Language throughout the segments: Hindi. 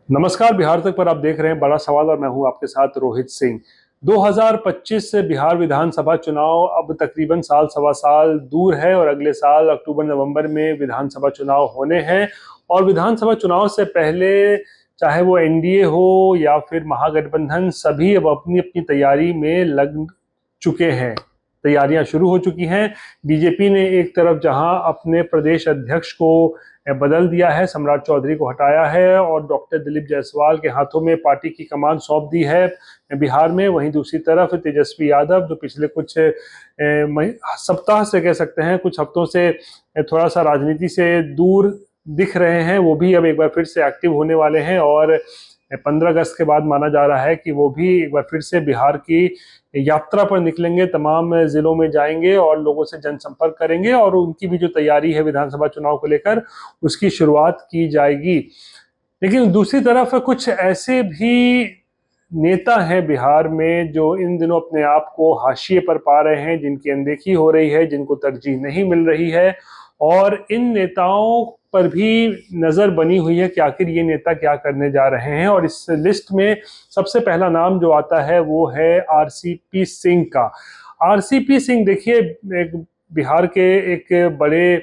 नमस्कार। बिहार तक पर आप देख रहे हैं बड़ा सवाल और मैं हूं आपके साथ रोहित सिंह। 2025 से बिहार विधानसभा चुनाव अब तकरीबन साल सवा साल दूर है और अगले साल अक्टूबर नवंबर में विधानसभा चुनाव होने हैं। और विधानसभा चुनाव से पहले चाहे वो एनडीए हो या फिर महागठबंधन, सभी अब अपनी अपनी तैयारी में लग चुके हैं। तैयारियां शुरू हो चुकी हैं। बीजेपी ने एक तरफ जहां अपने प्रदेश अध्यक्ष को बदल दिया है, सम्राट चौधरी को हटाया है और डॉक्टर दिलीप जायसवाल के हाथों में पार्टी की कमान सौंप दी है बिहार में, वहीं दूसरी तरफ तेजस्वी यादव जो पिछले कुछ सप्ताह से कह सकते हैं, कुछ हफ्तों से थोड़ा सा राजनीति से दूर दिख रहे हैं, वो भी अब एक बार फिर से एक्टिव होने वाले हैं और 15 अगस्त के बाद माना जा रहा है कि वो भी एक बार फिर से बिहार की यात्रा पर निकलेंगे, तमाम जिलों में जाएंगे और लोगों से जनसंपर्क करेंगे और उनकी भी जो तैयारी है विधानसभा चुनाव को लेकर उसकी शुरुआत की जाएगी। लेकिन दूसरी तरफ कुछ ऐसे भी नेता हैं बिहार में जो इन दिनों अपने आप को हाशिए पर पा रहे हैं, जिनकी अनदेखी हो रही है, जिनको तरजीह नहीं मिल रही है और इन नेताओं पर भी नजर बनी हुई है कि आखिर ये नेता क्या करने जा रहे हैं। और इस लिस्ट में सबसे पहला नाम जो आता है वो है आरसीपी सिंह का। आरसीपी सिंह देखिए, एक बिहार के एक बड़े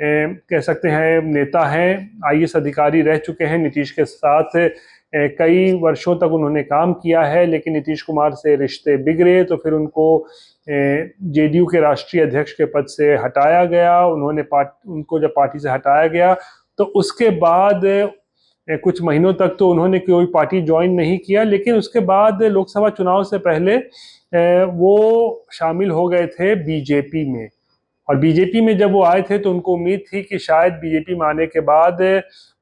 कह सकते हैं नेता हैं, आईएएस अधिकारी रह चुके हैं। नीतीश के साथ कई वर्षों तक उन्होंने काम किया है, लेकिन नीतीश कुमार से रिश्ते बिगड़े तो फिर उनको जेडीयू के राष्ट्रीय अध्यक्ष के पद से हटाया गया। उनको जब पार्टी से हटाया गया तो उसके बाद कुछ महीनों तक तो उन्होंने कोई पार्टी ज्वाइन नहीं किया, लेकिन उसके बाद लोकसभा चुनाव से पहले वो शामिल हो गए थे बीजेपी में। और बीजेपी में जब वो आए थे तो उनको उम्मीद थी कि शायद बीजेपी में आने के बाद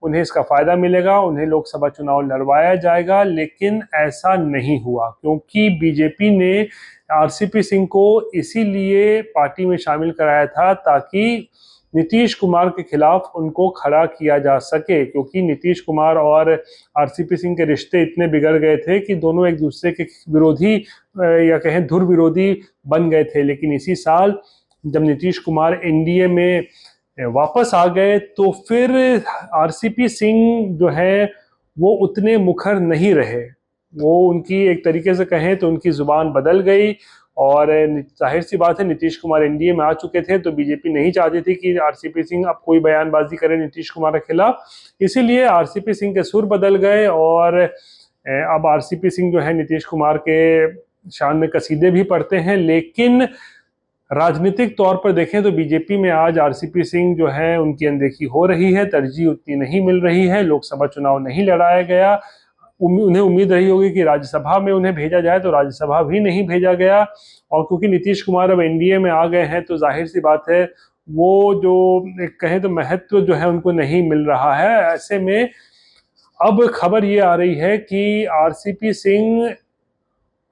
उन्हें इसका फायदा मिलेगा, उन्हें लोकसभा चुनाव लड़वाया जाएगा, लेकिन ऐसा नहीं हुआ क्योंकि बीजेपी ने आरसीपी सिंह को इसीलिए पार्टी में शामिल कराया था ताकि नीतीश कुमार के खिलाफ उनको खड़ा किया जा सके, क्योंकि नीतीश कुमार और आरसीपी सिंह के रिश्ते इतने बिगड़ गए थे कि दोनों एक दूसरे के विरोधी या कहें धुर विरोधी बन गए थे। लेकिन इसी साल जब नीतीश कुमार एनडीए में वापस आ गए तो फिर आरसीपी सिंह जो है वो उतने मुखर नहीं रहे। वो उनकी एक तरीके से कहें तो उनकी जुबान बदल गई और जाहिर सी बात है, नीतीश कुमार एनडीए में आ चुके थे तो बीजेपी नहीं चाहती थी कि आरसीपी सिंह अब कोई बयानबाजी करे नीतीश कुमार के खिलाफ। इसीलिए आरसीपी सिंह के सुर बदल गए और अब आरसीपी सिंह जो है नीतीश कुमार के शान में कसीदे भी पढ़ते हैं। लेकिन राजनीतिक तौर पर देखें तो बीजेपी में आज आरसीपी सिंह जो है उनकी अनदेखी हो रही है, तरजीह उतनी नहीं मिल रही है, लोकसभा चुनाव नहीं लड़ाया गया। उन्हें उम्मीद रही होगी कि राज्यसभा में उन्हें भेजा जाए, तो राज्यसभा भी नहीं भेजा गया। और क्योंकि नीतीश कुमार अब एनडीए में आ गए हैं तो जाहिर सी बात है वो जो एक कहें तो महत्व जो है उनको नहीं मिल रहा है। ऐसे में अब खबर ये आ रही है कि आरसीपी सिंह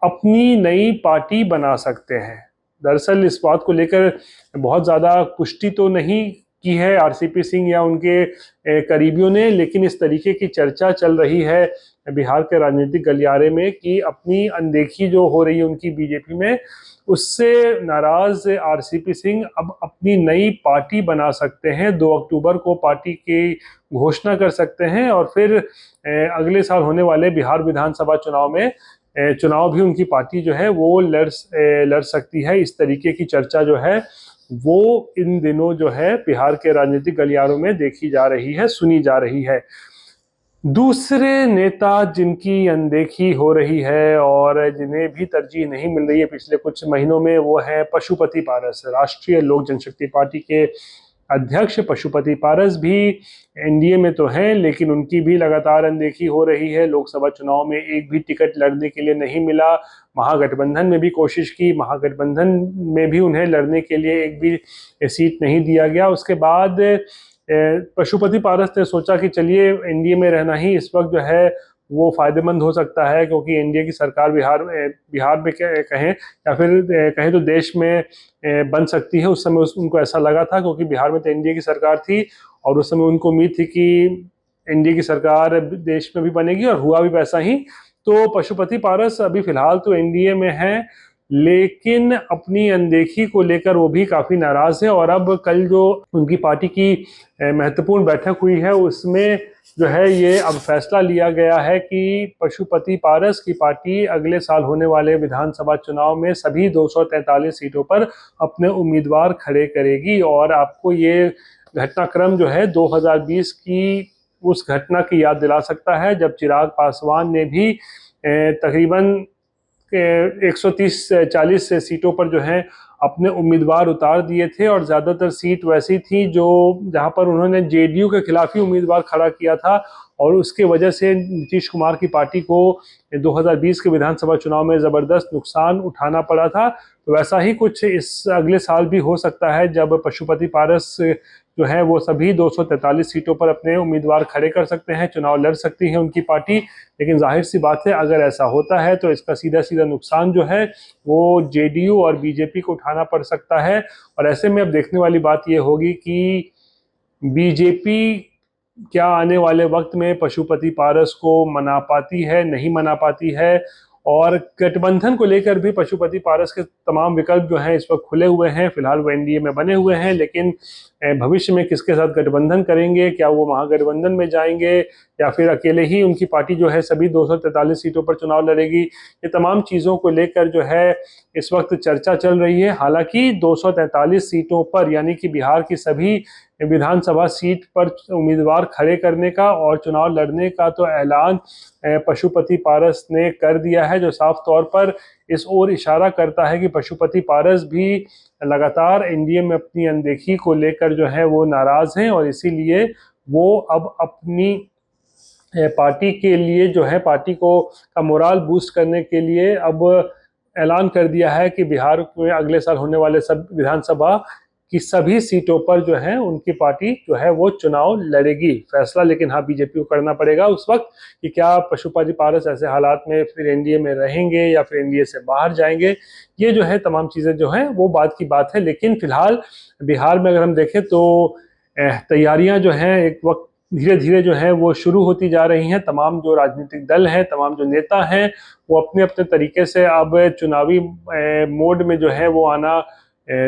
अपनी नई पार्टी बना सकते हैं। दरअसल इस बात को लेकर बहुत ज़्यादा पुष्टि तो नहीं की है आरसीपी सिंह या उनके करीबियों ने, लेकिन इस तरीके की चर्चा चल रही है बिहार के राजनीतिक गलियारे में कि अपनी अनदेखी जो हो रही है उनकी बीजेपी में, उससे नाराज आरसीपी सिंह अब अपनी नई पार्टी बना सकते हैं। 2 अक्टूबर को पार्टी की घोषणा कर सकते हैं और फिर अगले साल होने वाले बिहार विधानसभा चुनाव में चुनाव भी उनकी पार्टी जो है वो लड़ सकती है। इस तरीके की चर्चा जो है वो इन दिनों जो है बिहार के राजनीतिक गलियारों में देखी जा रही है, सुनी जा रही है। दूसरे नेता जिनकी अनदेखी हो रही है और जिन्हें भी तरजीह नहीं मिल रही है पिछले कुछ महीनों में, वो है पशुपति पारस। राष्ट्रीय लोक जनशक्ति पार्टी के अध्यक्ष पशुपति पारस भी एनडीए में तो हैं, लेकिन उनकी भी लगातार अनदेखी हो रही है। लोकसभा चुनाव में एक भी टिकट लड़ने के लिए नहीं मिला। महागठबंधन में भी कोशिश की, महागठबंधन में भी उन्हें लड़ने के लिए एक भी सीट नहीं दिया गया। उसके बाद पशुपति पारस ने सोचा कि चलिए एनडीए में रहना ही इस वक्त जो है वो फायदेमंद हो सकता है, क्योंकि एनडीए की सरकार बिहार में कहें या फिर कहें तो देश में बन सकती है। उस समय उनको ऐसा लगा था, क्योंकि बिहार में तो एनडीए की सरकार थी और उस समय उनको उम्मीद थी कि एनडीए की सरकार देश में भी बनेगी, और हुआ भी वैसा ही। तो पशुपति पारस अभी फिलहाल तो एनडीए में है, लेकिन अपनी अनदेखी को लेकर वो भी काफी नाराज है। और अब कल जो उनकी पार्टी की महत्वपूर्ण बैठक हुई है उसमें जो है ये अब फैसला लिया गया है कि पशुपति पारस की पार्टी अगले साल होने वाले विधानसभा चुनाव में सभी 243 सीटों पर अपने उम्मीदवार खड़े करेगी। और आपको ये घटनाक्रम जो है 2020 की उस घटना की याद दिला सकता है जब चिराग पासवान ने भी तकरीबन 130-40 सीटों पर जो है अपने उम्मीदवार उतार दिए थे। और ज़्यादातर सीट वैसी थी जो जहां पर उन्होंने जेडीयू के खिलाफ ही उम्मीदवार खड़ा किया था और उसके वजह से नीतीश कुमार की पार्टी को 2020 के विधानसभा चुनाव में ज़बरदस्त नुकसान उठाना पड़ा था। तो वैसा ही कुछ इस अगले साल भी हो सकता है जब पशुपति पारस जो है वो सभी 243 सीटों पर अपने उम्मीदवार खड़े कर सकते हैं, चुनाव लड़ सकती है उनकी पार्टी। लेकिन जाहिर सी बात है अगर ऐसा होता है तो इसका सीधा सीधा नुकसान जो है वो जेडीयू और बीजेपी को उठाना पड़ सकता है। और ऐसे में अब देखने वाली बात ये होगी कि बीजेपी क्या आने वाले वक्त में पशुपति पारस को मना पाती है, नहीं मना पाती है। और गठबंधन को लेकर भी पशुपति पारस के तमाम विकल्प जो हैं इस वक्त खुले हुए हैं। फिलहाल वो एनडीए में बने हुए हैं, लेकिन भविष्य में किसके साथ गठबंधन करेंगे, क्या वो महागठबंधन में जाएंगे या फिर अकेले ही उनकी पार्टी जो है सभी 243 सीटों पर चुनाव लड़ेगी, ये तमाम चीज़ों को लेकर जो है इस वक्त चर्चा चल रही है। हालांकि 243 सीटों पर यानी कि बिहार की सभी विधानसभा सीट पर उम्मीदवार खड़े करने का और चुनाव लड़ने का तो ऐलान पशुपति पारस ने कर दिया है, जो साफ तौर पर इस ओर इशारा करता है कि पशुपति पारस भी लगातार एनडीए में अपनी अनदेखी को लेकर जो है वो नाराज हैं और इसीलिए वो अब अपनी पार्टी के लिए जो है पार्टी को का मोराल बूस्ट करने के लिए अब ऐलान कर दिया है कि बिहार में अगले साल होने वाले सब विधानसभा की सभी सीटों पर जो है उनकी पार्टी जो है वो चुनाव लड़ेगी। फैसला लेकिन हाँ बीजेपी को करना पड़ेगा उस वक्त कि क्या पशुपति पारस ऐसे हालात में फिर एनडीए में रहेंगे या फिर एनडीए से बाहर जाएंगे। ये जो है तमाम चीज़ें जो हैं वो बात की बात है। लेकिन फिलहाल बिहार में अगर हम देखें तो तैयारियां जो हैं एक वक्त धीरे धीरे जो है वो शुरू होती जा रही हैं। तमाम जो राजनीतिक दल हैं, तमाम जो नेता हैं, वो अपने अपने तरीके से अब चुनावी मोड में जो है वो आना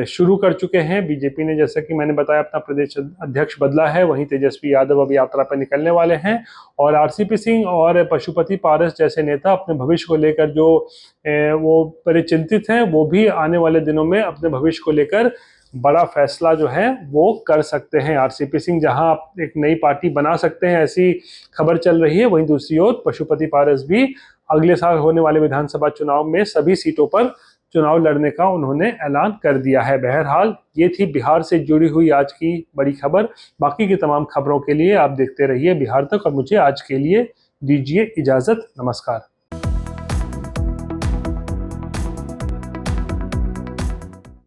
शुरू कर चुके हैं। बीजेपी ने जैसा कि मैंने बताया अपना प्रदेश अध्यक्ष बदला है, वहीं तेजस्वी यादव अब यात्रा पर निकलने वाले हैं और आरसीपी सिंह और पशुपति पारस जैसे नेता अपने भविष्य को लेकर जो वो परिचिंतित हैं, वो भी आने वाले दिनों में अपने भविष्य को लेकर बड़ा फैसला जो है वो कर सकते हैं। आरसीपी सिंह जहां एक नई पार्टी बना सकते हैं ऐसी खबर चल रही है, वहीं दूसरी ओर पशुपति पारस भी अगले साल होने वाले विधानसभा चुनाव में सभी सीटों पर चुनाव लड़ने का उन्होंने ऐलान कर दिया है। बहरहाल ये थी बिहार से जुड़ी हुई आज की बड़ी खबर। बाकी की तमाम खबरों के लिए आप देखते रहिए बिहार तक और मुझे आज के लिए दीजिए इजाजत। नमस्कार।